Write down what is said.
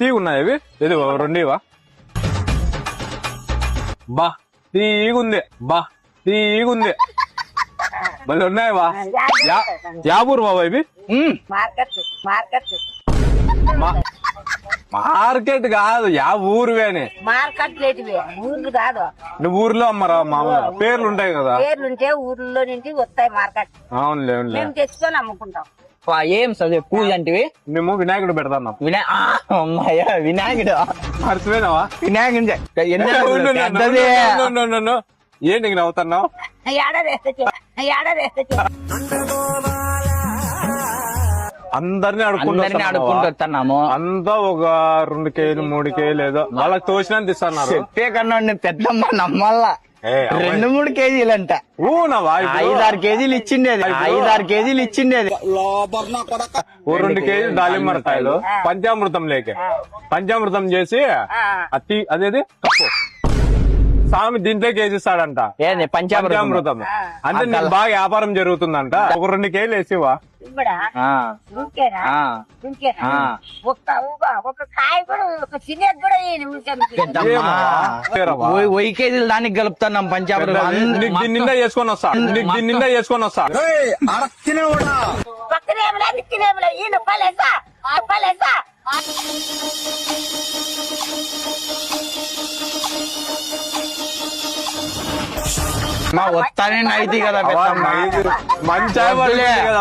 తీగున్నాయి ఇవి ఇది రెండివా బా తీగుంది మళ్ళీ ఉన్నాయవా యాబూరు బాబా ఇవి మార్కెట్ కాదు యా ఊరువేని మార్కెట్ ఊర్లు కాదు నువ్వు ఊర్లో అమ్మరా మామూలుగా పేర్లు ఉంటాయి కదా పేర్లుంటే ఊర్లో నుంచి వస్తాయి మార్కెట్ అవునులే మేము తెచ్చుకొని అమ్ముకుంటాం. ఏం చదివే పూజ అంటే మేము వినాయకుడు పెడతాం వినాయకుడు మర్చిపోయినావా వినాయకుడు ఏంటి నవ్వుతున్నావు అందరినీ అడుక్కుంటూ వస్తున్నాము. అంతా ఒక 2 కేజీలు 3 కేజీలు ఏదో వాళ్ళకి తోచినంత ఇస్తున్నారు. చెప్పే కన్నా పెద్దమ్మ నమ్మల్లా 2-3 కేజీలంట. ఊనవా 5-6 కేజీలు ఇచ్చిండేది 5-6 కేజీలు ఇచ్చిండేది. ఓ 2 కేజీలు దాలిమ్మరకాయలు పంచామృతం చేసి అదేది కప్పు స్వామి దీంట్లో కేజీస్తాడంట ఏంది పంచామృతం. అంటే నేను బాగా వ్యాపారం జరుగుతుందంట. ఒక 2 కేజీలు వేసివా వెయ్యి కేజీలు దానికి కలుపుతున్నాం పంచామృతం. నీకు దీని నిండా చేసుకొని వస్తా మా వస్తానే నైతి కదా మంచి కదా